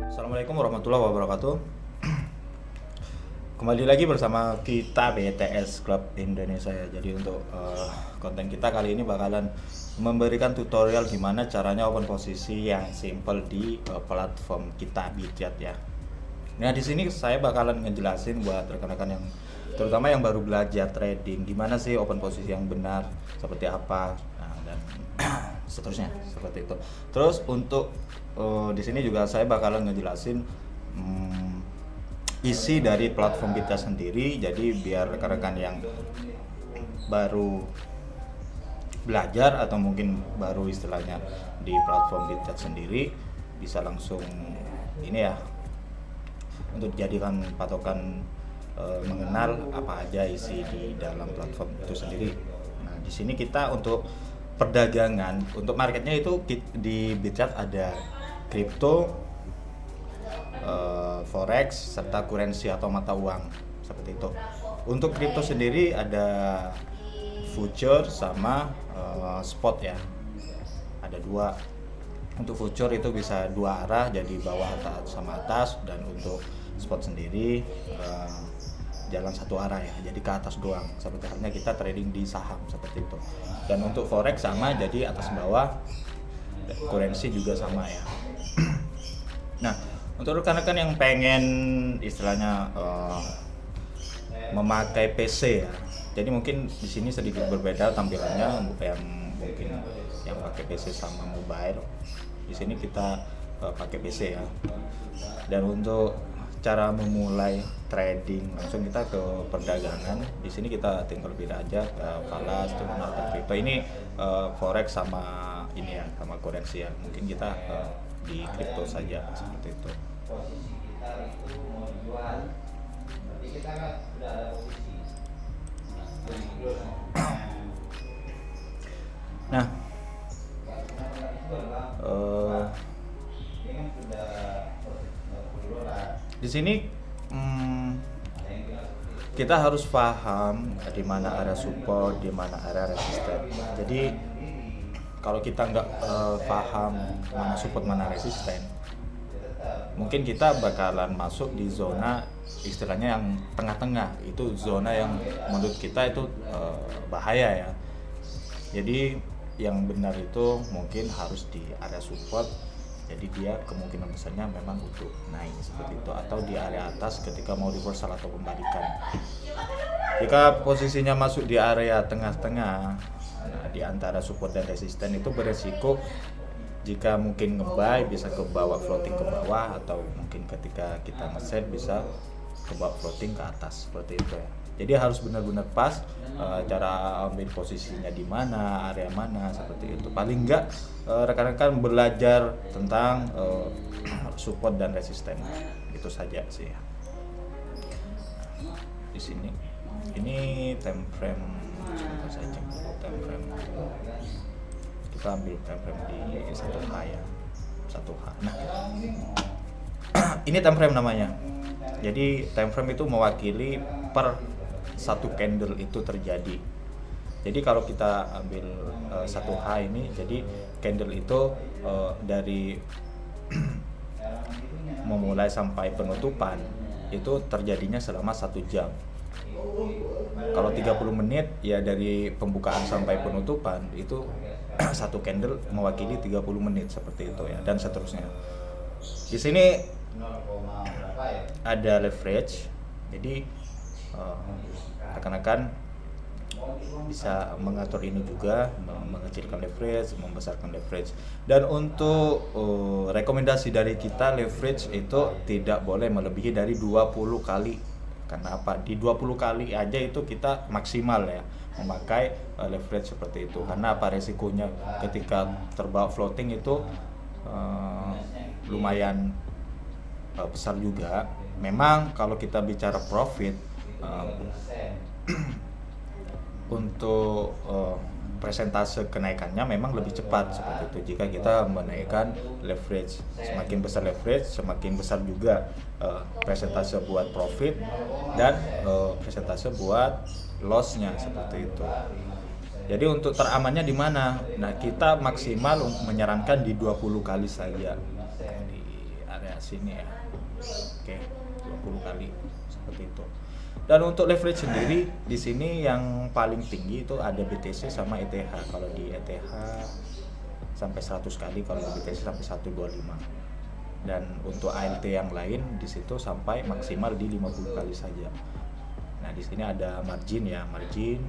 Assalamualaikum warahmatullahi wabarakatuh. Kembali lagi bersama kita BTS Club Indonesia ya. Jadi untuk konten kita kali ini bakalan memberikan tutorial gimana caranya open posisi yang simple di platform kita Bitchat ya. Nah di sini saya bakalan ngejelasin buat rekan-rekan yang terutama yang baru belajar trading gimana sih open posisi yang benar seperti apa, nah, dan seterusnya seperti itu. Terus untuk di sini juga saya bakalan ngejelasin isi dari platform kita sendiri. Jadi biar rekan-rekan yang baru belajar atau mungkin baru istilahnya di platform Bitchat sendiri bisa langsung ini ya, untuk dijadikan patokan mengenal apa aja isi di dalam platform itu sendiri. Nah, di sini kita untuk perdagangan, untuk marketnya itu di Bitchat ada kripto, forex, serta currency atau mata uang seperti itu. Untuk kripto sendiri ada future sama spot ya. Ada dua. Untuk future itu bisa dua arah, jadi bawah sama atas, dan untuk spot sendiri jalan satu arah ya, jadi ke atas doang, seperti halnya kita trading di saham seperti itu. Dan untuk forex sama, jadi atas bawah. Currency juga sama ya. Nah, untuk rekan-rekan yang pengen istilahnya memakai PC ya, jadi mungkin di sini sedikit berbeda tampilannya, yang mungkin yang pakai PC sama mobile. Di sini kita pakai PC ya. Dan untuk cara memulai trading langsung kita ke perdagangan, di sini kita tinggal pilih aja falas, terminal, dan kripto. Ini forex sama ini ya, sama currency ya. Mungkin kita di kripto saja seperti itu. Nah, di sini kita harus paham di mana area support, di mana area resisten. Jadi kalau kita nggak paham mana support, mana resisten, mungkin kita bakalan masuk di zona istilahnya yang tengah-tengah. Itu zona yang menurut kita itu bahaya ya. Jadi yang benar itu mungkin harus di area support. Jadi dia kemungkinan besarnya memang untuk naik seperti itu, atau di area atas ketika mau reversal atau pembalikan. Jika posisinya masuk di area tengah-tengah, nah, di antara support dan resisten, itu beresiko jika mungkin nge-buy bisa ke bawah, floating ke bawah, atau mungkin ketika kita nge-set bisa ke bawah, floating ke atas seperti itu ya. Jadi harus benar-benar pas cara ambil posisinya di mana, area mana seperti itu. Paling enggak rekan-rekan belajar tentang support dan resisten. Itu saja sih ya. Di sini ini time frame, sebentar saya cek dulu time frame. Kita ambil time frame di 1H ya. 1H. Nah, ini time frame namanya. Jadi time frame itu mewakili per satu candle itu terjadi. Jadi kalau kita ambil 1H ini, jadi candle itu dari memulai sampai penutupan itu terjadinya selama 1 jam. Kalau 30 menit ya, dari pembukaan sampai penutupan itu satu candle mewakili 30 menit seperti itu ya, dan seterusnya. Di sini ada leverage. Jadi rekan-rekan bisa mengatur ini juga, mengecilkan leverage, membesarkan leverage. Dan untuk rekomendasi dari kita, leverage itu tidak boleh melebihi dari 20 kali. Karena apa? Di 20 kali aja itu kita maksimal ya memakai leverage seperti itu. Karena apa? Resikonya ketika terbawa floating itu lumayan besar juga. Memang kalau kita bicara profit, untuk persentase kenaikannya memang lebih cepat seperti itu jika kita menaikkan leverage. Semakin besar leverage, semakin besar juga persentase buat profit dan persentase buat lossnya seperti itu. Jadi untuk teramannya di mana? Nah, kita maksimal menyarankan di 20 kali saja di area sini ya. Oke, 20 kali seperti itu. Dan untuk leverage sendiri di sini yang paling tinggi itu ada BTC sama ETH. Kalau di ETH sampai 100 kali, kalau di BTC sampai 125. Dan untuk ALT yang lain di situ sampai maksimal di 50 kali saja. Nah, di sini ada margin ya, margin.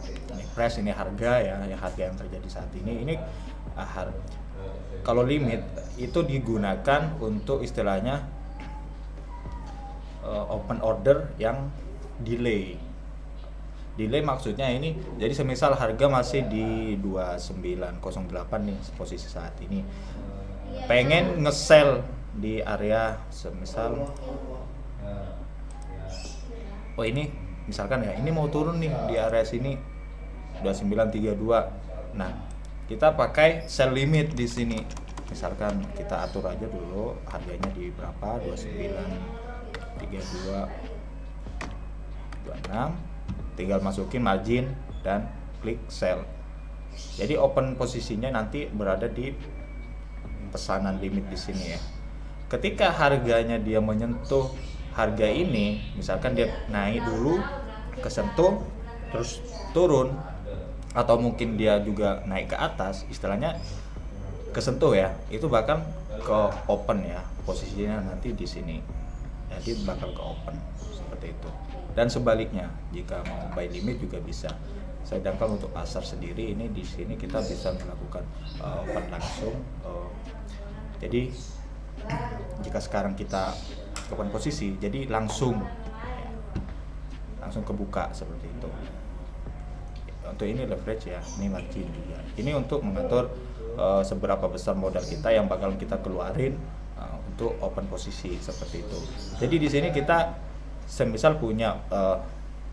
Ini price, ini harga ya, harga yang terjadi saat ini. Ini kalau limit itu digunakan untuk istilahnya open order yang delay maksudnya ini, jadi semisal harga masih di 2908 nih posisi saat ini, pengen nge-sell di area semisal ini misalkan ya, ini mau turun nih di area sini 2932. Nah, kita pakai sell limit di sini. Misalkan kita atur aja dulu harganya di berapa, 2932 26, tinggal masukin margin dan klik sell. Jadi open posisinya nanti berada di pesanan limit di sini ya. Ketika harganya dia menyentuh harga ini, misalkan dia naik dulu, kesentuh, terus turun, atau mungkin dia juga naik ke atas, istilahnya kesentuh ya, itu bakal ke open ya posisinya nanti di sini. Jadi bakal ke open seperti itu. Dan sebaliknya, jika mau buy limit juga bisa. Sedangkan untuk pasar sendiri ini di sini kita bisa melakukan open langsung. Jadi jika sekarang kita open posisi, jadi langsung kebuka seperti itu. Untuk ini leverage ya, ini margin juga. Ini untuk mengatur seberapa besar modal kita yang bakal kita keluarin untuk open posisi seperti itu. Jadi di sini kita semisal punya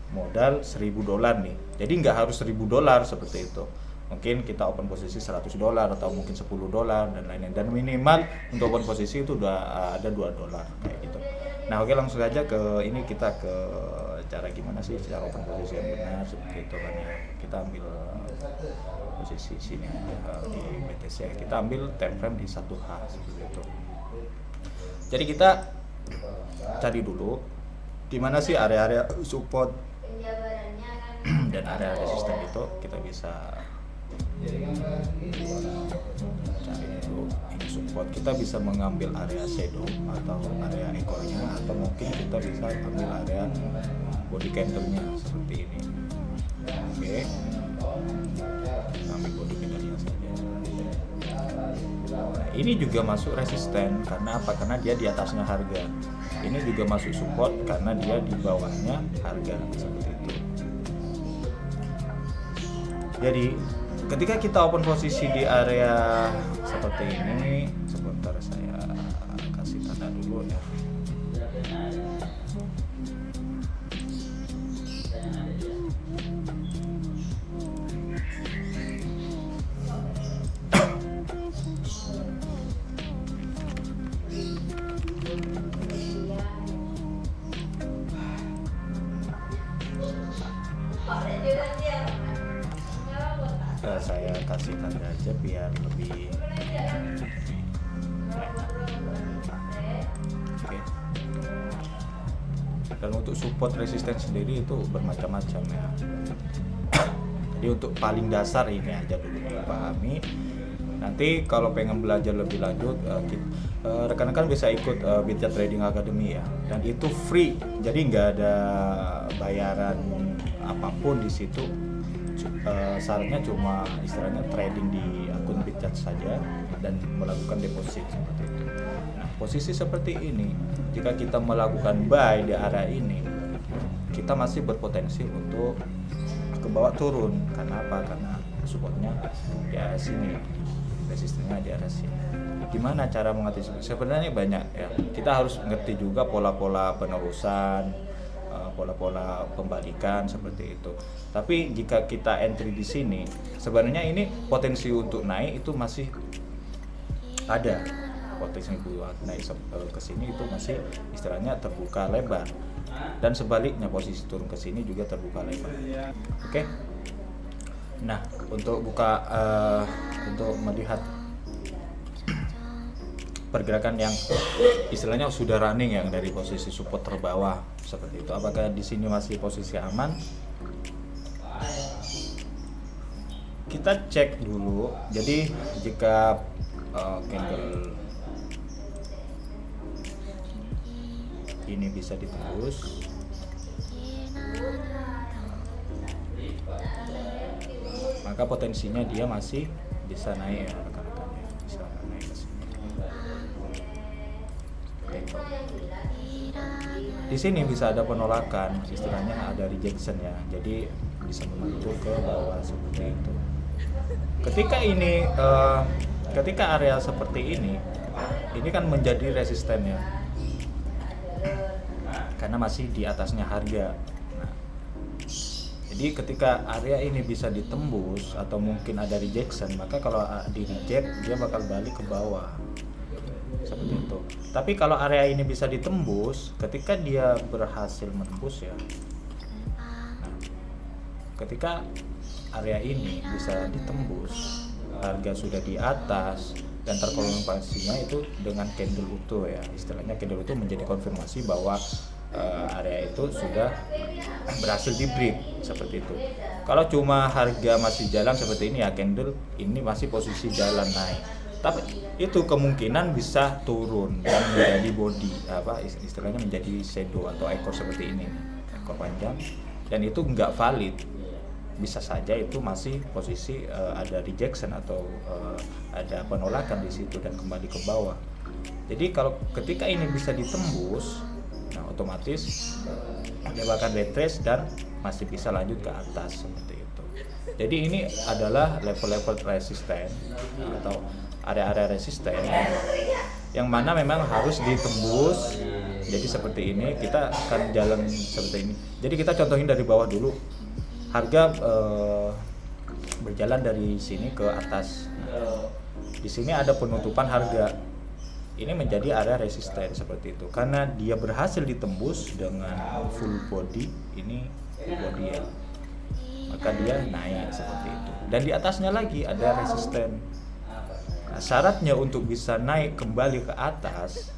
modal $1.000 nih, jadi nggak harus $1.000 seperti itu. Mungkin kita open posisi $100 atau mungkin $10 dan lain-lain. Dan minimal untuk open posisi itu udah ada $2 kayak gitu. Nah, oke, langsung aja ke ini, kita ke cara gimana sih cara open posisi yang benar seperti itu kan ya. Kita ambil posisi sini di BTC, kita ambil time frame di 1H seperti itu. Jadi kita cari dulu di mana sih area-area support dan area resisten itu. Kita bisa cari dulu ini support, kita bisa mengambil area shadow atau area ekornya, atau mungkin kita bisa ambil area body candle-nya seperti ini. Oke, ambil body candle-nya saja. Nah, ini juga masuk resisten karena apa? Karena dia di atasnya harga. Ini juga masuk support karena dia di bawahnya harga seperti itu. Jadi ketika kita open posisi di area seperti ini, sebentar saya kasih tanda dulu ya. Saya kasih tanda aja biar lebih enak. Oke. Dan untuk support resisten sendiri itu bermacam-macam ya. Jadi untuk paling dasar ini aja dulu dipahami. Nanti kalau pengen belajar lebih lanjut, rekan-rekan bisa ikut Bitjat Trading Academy ya. Dan itu free, jadi nggak ada bayaran apapun di situ. Syaratnya cuma istilahnya trading di akun Bitjat saja dan melakukan deposit seperti itu. Nah, posisi seperti ini, jika kita melakukan buy di area ini, kita masih berpotensi untuk ke bawah turun. Karena apa? Karena supportnya di area sini, resistennya di area sini. Gimana cara mengantisipasi? Sebenarnya banyak ya. Kita harus ngerti juga pola-pola penerusan, pola-pola pembalikan seperti itu. Tapi jika kita entry di sini, sebenarnya ini potensi untuk naik itu masih ada. Potensi buat naik ke sini itu masih istilahnya terbuka lebar. Dan sebaliknya posisi turun ke sini juga terbuka lebar. Oke. Nah, untuk melihat pergerakan yang istilahnya sudah running yang dari posisi support terbawah seperti itu, apakah di sini masih posisi aman? Kita cek dulu. Jadi jika candle ini bisa ditembus, maka potensinya dia masih bisa naik ya rekan-rekan ya, bisa naik ke sini. Oke. Di sini bisa ada penolakan, istilahnya ada rejection ya, jadi bisa membantu ke bawah seperti itu. Ketika area seperti ini kan menjadi resisten ya, karena masih di atasnya harga. Nah, jadi ketika area ini bisa ditembus atau mungkin ada rejection, maka kalau di reject dia bakal balik ke bawah seperti itu. Tapi kalau area ini bisa ditembus, ketika dia berhasil menembus ya, nah, ketika area ini bisa ditembus, harga sudah di atas dan terkonfirmasinya itu dengan candle utuh ya, istilahnya candle utuh menjadi konfirmasi bahwa area itu sudah berhasil di break seperti itu. Kalau cuma harga masih jalan seperti ini ya, candle ini masih posisi jalan naik, tapi itu kemungkinan bisa turun dan menjadi body, istilahnya menjadi shadow atau ekor seperti ini, ekor panjang, dan itu nggak valid. Bisa saja itu masih posisi ada rejection atau ada penolakan di situ dan kembali ke bawah. Jadi kalau ketika ini bisa ditembus, nah otomatis dia bakal retrace dan masih bisa lanjut ke atas seperti itu. Jadi ini adalah level-level resisten atau area-area resisten yang mana memang harus ditembus. Jadi seperti ini, kita akan jalan seperti ini. Jadi kita contohin dari bawah dulu. Harga berjalan dari sini ke atas. Nah, di sini ada penutupan harga. Ini menjadi area resisten seperti itu. Karena dia berhasil ditembus dengan full body, ini full body ya, maka dia naik seperti itu. Dan di atasnya lagi ada resisten. Nah, syaratnya untuk bisa naik kembali ke atas,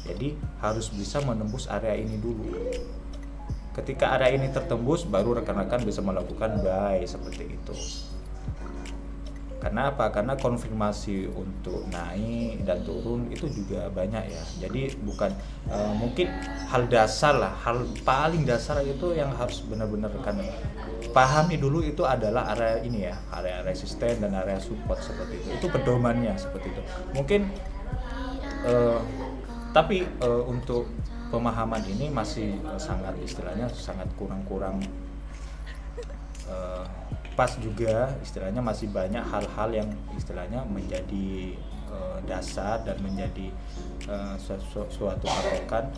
jadi harus bisa menembus area ini dulu. Ketika area ini tertembus, baru rekan-rekan bisa melakukan buy seperti itu. Karena apa? Karena konfirmasi untuk naik dan turun itu juga banyak ya. Jadi bukan mungkin hal dasar lah, hal paling dasar itu yang harus benar-benar rekan pahami dulu, itu adalah area ini ya, area resisten dan area support seperti itu. Itu pedomannya seperti itu. Mungkin tapi untuk pemahaman ini masih sangat, istilahnya sangat kurang pas juga, istilahnya masih banyak hal-hal yang istilahnya menjadi dasar dan menjadi suatu patokan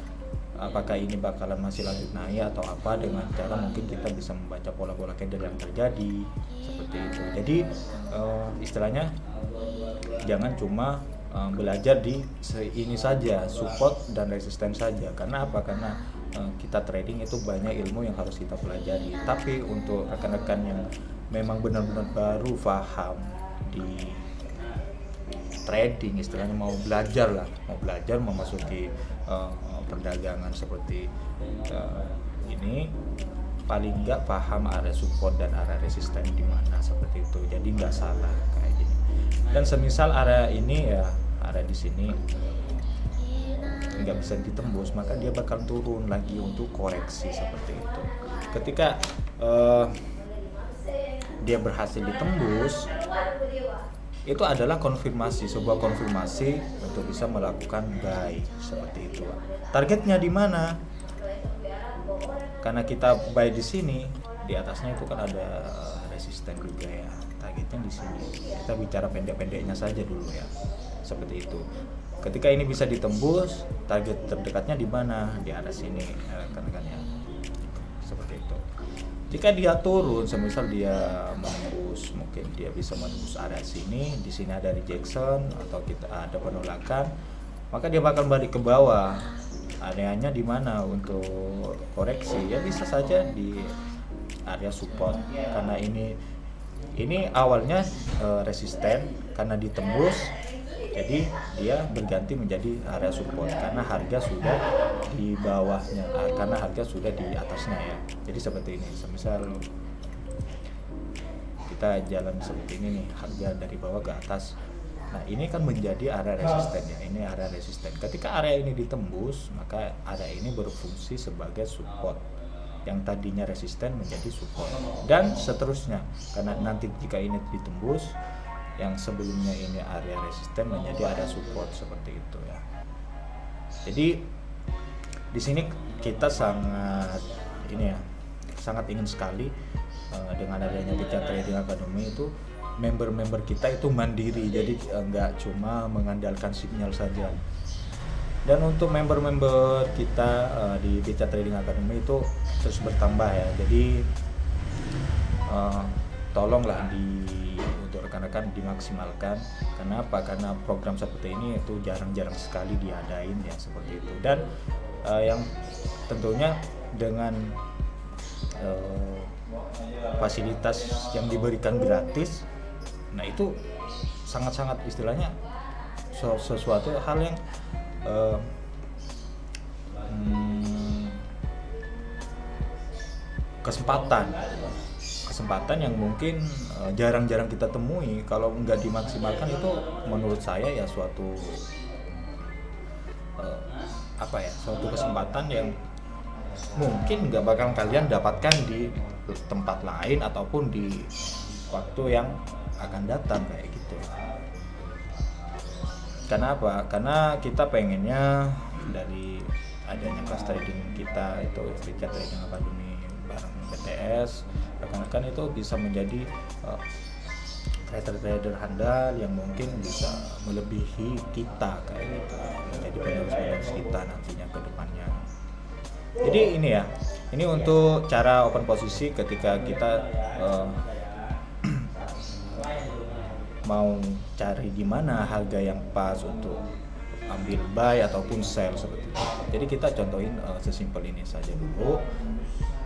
apakah ini bakalan masih lanjut naik atau apa, dengan cara mungkin kita bisa membaca pola-pola candle yang terjadi seperti itu. Jadi istilahnya jangan cuma belajar di ini saja, support dan resisten saja. Karena apa? Karena kita trading itu banyak ilmu yang harus kita pelajari. Tapi untuk rekan-rekan yang memang benar-benar baru paham di trading, istilahnya mau belajar memasuki perdagangan seperti ini, paling nggak paham area support dan area resisten di mana seperti itu. Jadi nggak salah kayak gini. Dan semisal area ini ya, area di sini nggak bisa ditembus, maka dia bakal turun lagi untuk koreksi seperti itu. Ketika dia berhasil ditembus, itu adalah sebuah konfirmasi untuk bisa melakukan buy seperti itu. Targetnya di mana? Karena kita buy di sini, di atasnya itu kan ada resisten juga ya. Targetnya di sini. Kita bicara pendek-pendeknya saja dulu ya. Seperti itu. Ketika ini bisa ditembus, target terdekatnya di mana? Di area sini, kan ya. Seperti itu. Jika dia turun, semisal dia menembus, mungkin dia bisa menembus area sini, di sini ada rejection atau kita ada penolakan, maka dia bakal balik ke bawah. Areanya di mana untuk koreksi? Ya bisa saja di area support, karena ini Ini awalnya resisten karena ditembus, jadi dia berganti menjadi area support karena harga sudah di bawahnya, karena harga sudah di atasnya ya. Jadi seperti ini, semisal kita jalan seperti ini nih, harga dari bawah ke atas. Nah ini kan menjadi area resisten ya, ini area resisten. Ketika area ini ditembus, maka area ini berfungsi sebagai support. Yang tadinya resisten menjadi support dan seterusnya, karena nanti jika ini ditembus, yang sebelumnya ini area resisten menjadi area support seperti itu ya. Jadi di sini kita sangat sangat ingin sekali dengan adanya BCA Trading Academy itu member-member kita itu mandiri, jadi nggak cuma mengandalkan sinyal saja. Dan untuk member-member kita di BCA Trading Academy itu terus bertambah ya. Jadi tolonglah untuk rekan-rekan dimaksimalkan. Kenapa? Karena program seperti ini itu jarang-jarang sekali diadain ya, seperti itu. Dan yang tentunya dengan fasilitas yang diberikan gratis, nah itu sangat-sangat istilahnya sesuatu hal yang kesempatan yang mungkin jarang-jarang kita temui. Kalau nggak dimaksimalkan itu menurut saya ya suatu suatu kesempatan yang mungkin nggak bakal kalian dapatkan di tempat lain ataupun di waktu yang akan datang kayak gitu. Karena apa? Karena kita pengennya dari adanya kelas trading kita itu BCA Trading Academy bareng BTS, rekan-rekan itu bisa menjadi trader-trader handal yang mungkin bisa melebihi kita kayak gitu, menjadi penerus-penerus kita nantinya ke depannya. Jadi ini ya, ini untuk cara open posisi ketika kita mau cari di mana harga yang pas untuk ambil buy ataupun sell seperti itu. Jadi kita contohin sesimpel ini saja dulu.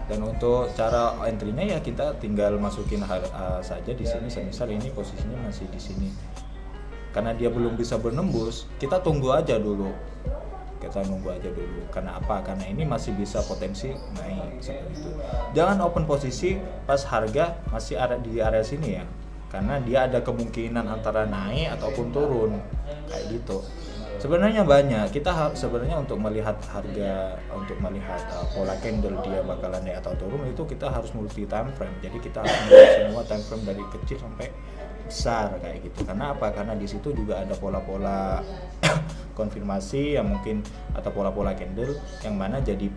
Dan untuk cara entry-nya ya kita tinggal masukin saja di sini. Semisal ini posisinya masih di sini. Karena dia belum bisa menembus, kita tunggu aja dulu. Karena apa? Karena ini masih bisa potensi naik seperti itu. Jangan open posisi pas harga masih ada di area sini ya. Karena dia ada kemungkinan antara naik ataupun turun kayak gitu. Sebenarnya banyak, kita sebenarnya untuk melihat harga, untuk melihat pola candle dia bakalan naik atau turun, itu kita harus multi time frame. Jadi kita harus melihat semua time frame dari kecil sampai besar kayak gitu. Karena apa? Karena di situ juga ada pola-pola konfirmasi yang mungkin atau pola-pola candle yang mana jadi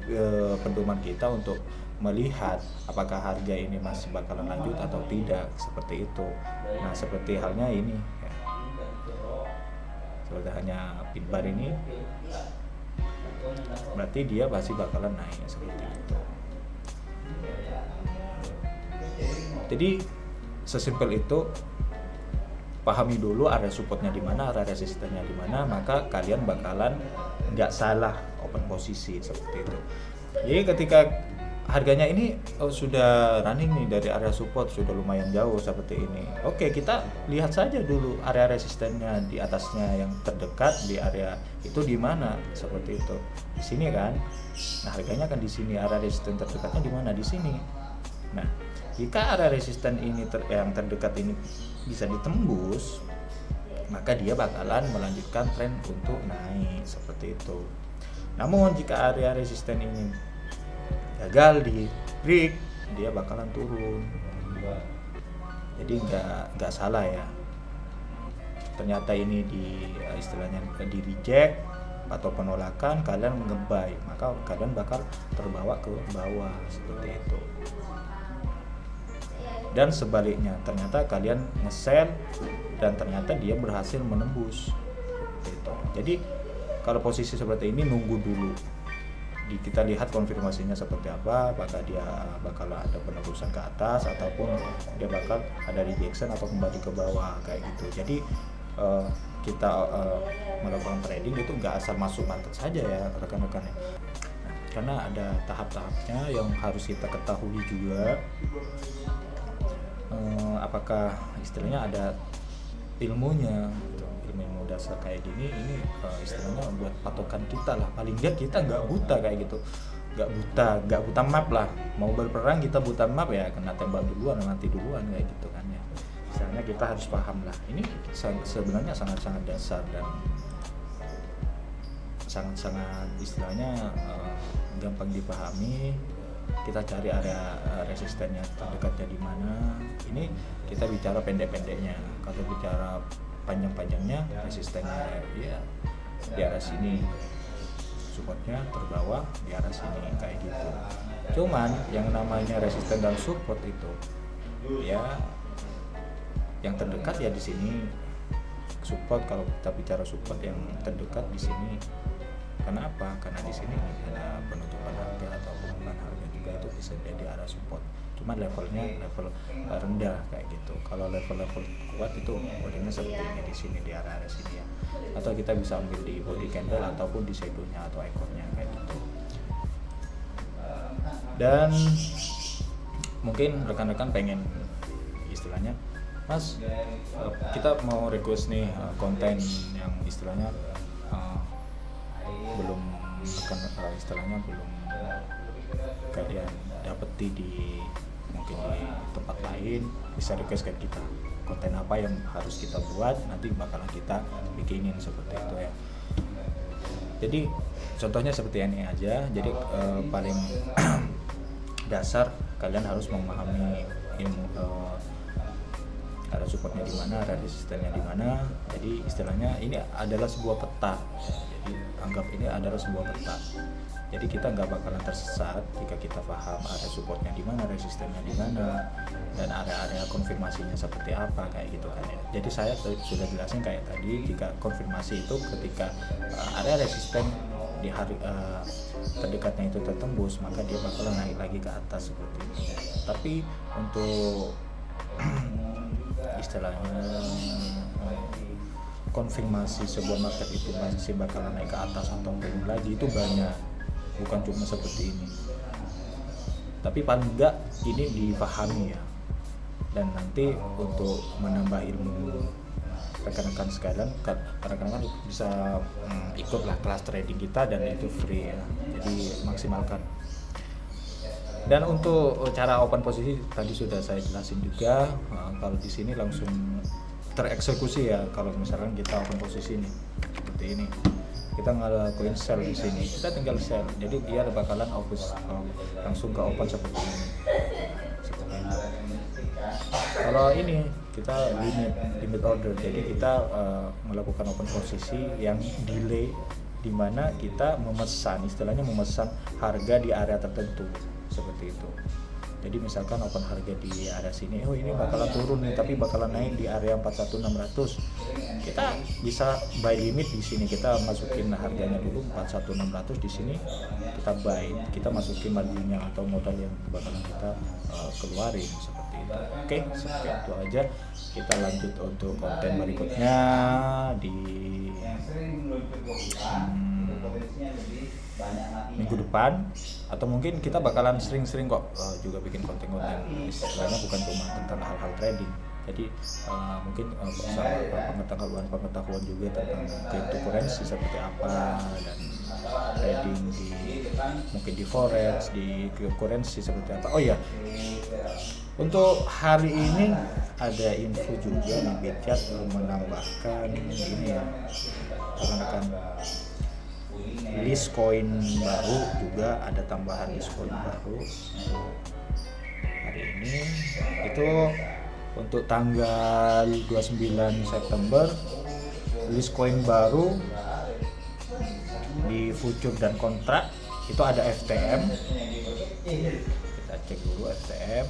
pedoman kita untuk melihat apakah harga ini masih bakalan lanjut atau tidak, seperti itu. Nah seperti halnya ini ya. Seperti hanya pin bar ini berarti dia pasti bakalan naik seperti itu. Jadi sesimpel itu, pahami dulu area supportnya di mana, area resistennya di mana, maka kalian bakalan nggak salah open posisi seperti itu. Jadi ketika harganya ini sudah running nih dari area support sudah lumayan jauh seperti ini. Oke, kita lihat saja dulu area resistennya di atasnya yang terdekat di area itu di mana seperti itu. Di sini kan. Nah, harganya kan di sini, area resisten terdekatnya di mana? Di sini. Nah, jika area resisten ini yang terdekat ini bisa ditembus, maka dia bakalan melanjutkan tren untuk naik seperti itu. Namun jika area resisten ini gagal di break, dia bakalan turun. Jadi nggak salah ya. Ternyata ini istilahnya di reject atau penolakan, kalian nge-buy, maka kalian bakal terbawa ke bawah seperti itu. Dan sebaliknya, ternyata kalian nge-sell dan ternyata dia berhasil menembus gitu. Jadi kalau posisi seperti ini nunggu dulu, kita lihat konfirmasinya seperti apa, apakah dia bakal ada penerusan ke atas ataupun dia bakal ada rejection atau kembali ke bawah kayak gitu. Jadi kita melakukan trading itu nggak asal masuk market saja ya rekan-rekan. Nah, karena ada tahap-tahapnya yang harus kita ketahui juga. apakah istilahnya ada ilmunya gitu. Ilmu dasar kayak gini ini istilahnya buat patokan kita lah, paling nggak kita nggak buta kayak gitu, nggak buta map lah. Mau berperang kita buta map ya kena tembak duluan, mati duluan kayak gitu kan ya. Misalnya kita harus paham lah, ini sebenarnya sangat-sangat dasar dan sangat-sangat istilahnya gampang dipahami. Kita cari area resistennya terdekatnya di mana. Ini kita bicara pendek-pendeknya. Kalau bicara panjang-panjangnya, resistennya ya di arah sini, supportnya terbawah di arah sini kayak gitu. Cuman yang namanya resisten dan support itu ya yang terdekat ya di sini. Support, kalau kita bicara support yang terdekat di sini. Kenapa? Karena di sini ada penutupan harga atau penutupan harga juga, itu bisa jadi arah support. Cuma levelnya level rendah kayak gitu. Kalau level-level kuat itu modelnya seperti ini di sini, di arah sini ya. Atau kita bisa ambil di body candle ataupun di shadownya atau ekornya kayak gitu. Dan mungkin rekan-rekan pengen istilahnya, Mas, kita mau request nih konten yang istilahnya belum istilahnya belum kalian dapeti di mungkin di tempat lain, bisa request ke kita konten apa yang harus kita buat, nanti bakalan kita bikinin seperti itu ya. Jadi contohnya seperti ini aja. Jadi paling dasar kalian harus memahami ilmu ada supportnya di mana, ada resistennya di mana. Jadi istilahnya ini adalah sebuah peta. Jadi anggap ini adalah sebuah peta. Jadi kita nggak bakalan tersesat jika kita paham ada supportnya di mana, resistennya di mana, dan area-area konfirmasinya seperti apa kayak gitu kan ya. Jadi saya sudah jelasin kayak tadi, jika konfirmasi itu ketika area resisten di hari terdekatnya itu tertembus, maka dia bakalan naik lagi ke atas seperti itu. Tapi untuk istilahnya konfirmasi sebuah market itu masih bakalan naik ke atas atau turun lagi itu banyak, bukan cuma seperti ini. Tapi paling enggak ini dipahami ya. Dan nanti untuk menambah ilmu rekan-rekan sekalian, rekan-rekan bisa ikutlah kelas trading kita dan itu free ya. Jadi maksimalkan. Dan untuk cara open posisi tadi sudah saya jelasin juga. Kalau di sini langsung tereksekusi ya. Kalau misalkan kita open posisi nih seperti ini, kita ngelakuin sell di sini, kita tinggal sell. Jadi dia bakalan langsung ke open seperti ini. Kalau ini kita limit order. Jadi kita melakukan open posisi yang delay, di mana kita memesan, istilahnya memesan harga di area tertentu seperti itu. Jadi misalkan open harga di area sini, oh ini bakalan turun nih, tapi bakalan naik di area 41600. Kita bisa buy limit di sini, kita masukin harganya dulu 41600 di sini, kita buy, kita masukin marginnya atau modal yang bakalan kita keluarin seperti itu. Oke, seperti itu aja. Kita lanjut untuk konten berikutnya di minggu depan, atau mungkin kita bakalan sering-sering kok juga bikin konten-konten istilahnya bukan cuma tentang hal-hal trading. Jadi mungkin pengetahuan juga tentang cryptocurrency seperti apa, dan trading mungkin di forex, di cryptocurrency seperti apa. Oh iya, untuk hari ini ada info juga di Bitchat menambahkan ini ya, rekan-rekan, list coin baru, juga ada tambahan list coin baru hari ini. Itu untuk tanggal 29 September, list coin baru di future dan kontrak itu ada FTM. Kita cek dulu FTM.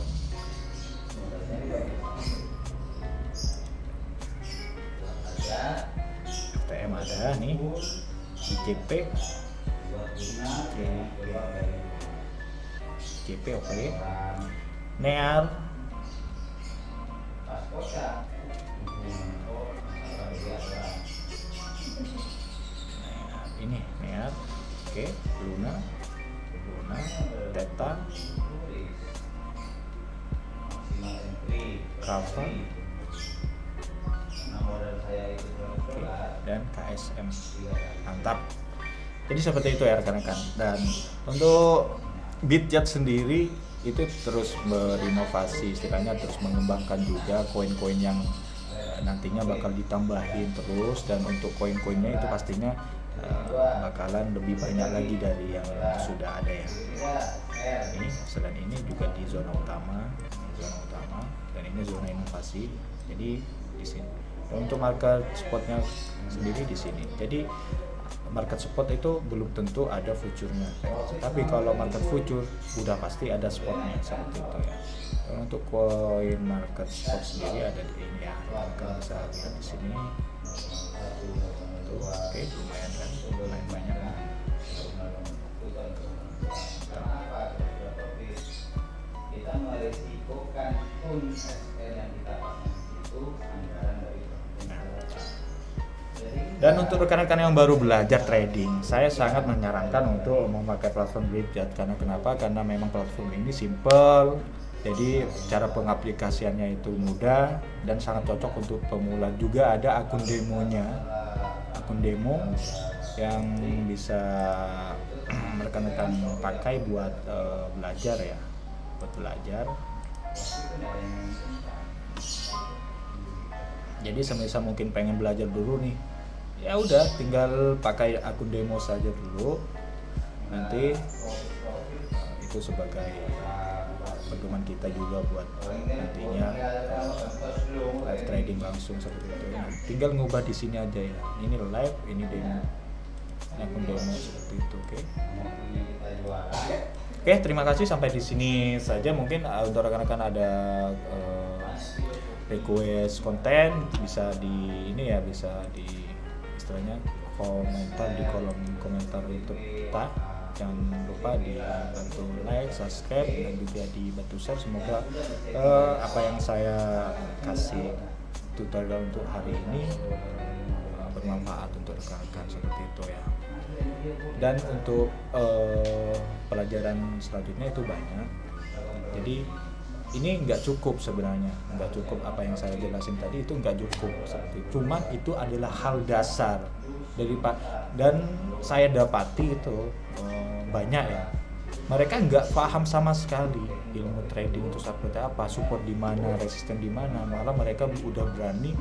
FTM ada nih, ICP oke. NEAR ini NEAR oke. Luna, Theta, Kava, Oke, dan KSM. Mantap. Jadi seperti itu ya rekan-rekan. Dan untuk Bitjat sendiri itu terus berinovasi, istilahnya terus mengembangkan juga koin-koin yang nantinya bakal ditambahin terus, dan untuk koin-koinnya itu pastinya bakalan lebih banyak lagi dari yang sudah ada ya. Ini selain ini juga di zona utama, dan ini zona inovasi. Jadi di sini. Dan untuk market spotnya sendiri di sini. Jadi market spot itu belum tentu ada future-nya, tapi kalau market future udah pasti ada spotnya seperti itu ya. Dan untuk koin market spot sendiri ada di ini ya, kalian bisa lihat di sini. Tuh, oke, lumayan kan, lumayan banyak. Kita meresikokan SL yang kita pasang itu anggaran dari Dan untuk rekan-rekan yang baru belajar trading, saya sangat menyarankan untuk memakai platform Bitjat. Karena kenapa? Karena memang platform ini simple, jadi cara pengaplikasiannya itu mudah dan sangat cocok untuk pemula. Juga ada akun demonya, akun demo yang bisa rekan-rekan pakai buat belajar ya, buat belajar. Jadi semisal mungkin pengen belajar dulu nih, ya udah tinggal pakai akun demo saja dulu, nanti itu sebagai pedoman kita juga buat nantinya live trading langsung seperti itu. Tinggal ngubah di sini aja ya, ini live, ini demo, akun demo seperti itu. Oke, terima kasih, sampai di sini saja. Mungkin untuk rekan-rekan ada request konten, bisa di ini ya, bisa di istilahnya komentar di kolom komentar YouTube kita. Jangan lupa dibantu like, subscribe, dan juga dibantu share. Semoga apa yang saya kasih tutorial untuk hari ini bermanfaat untuk rekan-rekan seperti itu ya. Dan untuk pelajaran selanjutnya itu banyak. Jadi ini nggak cukup sebenarnya, nggak cukup apa yang saya jelasin tadi, itu nggak cukup seperti itu. Cuman itu adalah hal dasar dari Pak, dan saya dapati itu banyak ya, mereka nggak paham sama sekali ilmu trading itu seperti apa, support di mana, resisten di mana, malah mereka udah berani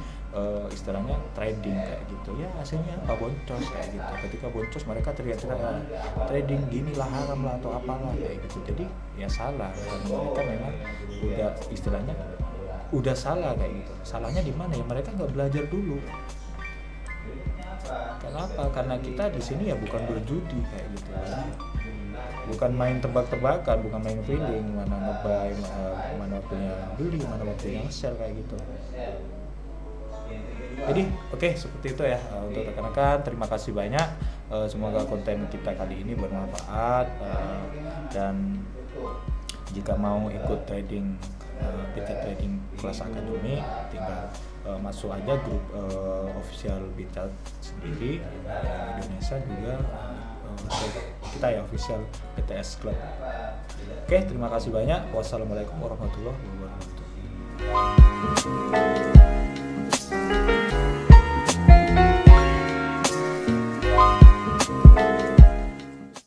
istilahnya trading kayak gitu ya, hasilnya apa, boncos kayak gitu. Ketika boncos mereka teriak-teriak trading gini lah, haram lah atau apalah kayak gitu. Jadi ya salah, karena mereka memang udah istilahnya udah salah kayak gitu. Salahnya di mana ya, mereka nggak belajar dulu. Kenapa? Karena kita di sini ya bukan berjudi kayak gitu ya. Bukan main tebak-tebakan, bukan main feeling, mana ngebuy, mana waktunya beli, mana waktunya nge-sell kayak gitu. Jadi oke, seperti itu ya untuk rekan-rekan. Terima kasih banyak. Semoga konten kita kali ini bermanfaat, dan jika mau ikut trading Bitjat Trading Kelas Akademi, tinggal masuk aja grup official Bitjat sendiri Indonesia, juga kita ya official BTS Club. Oke, terima kasih banyak. Wassalamualaikum warahmatullahi wabarakatuh.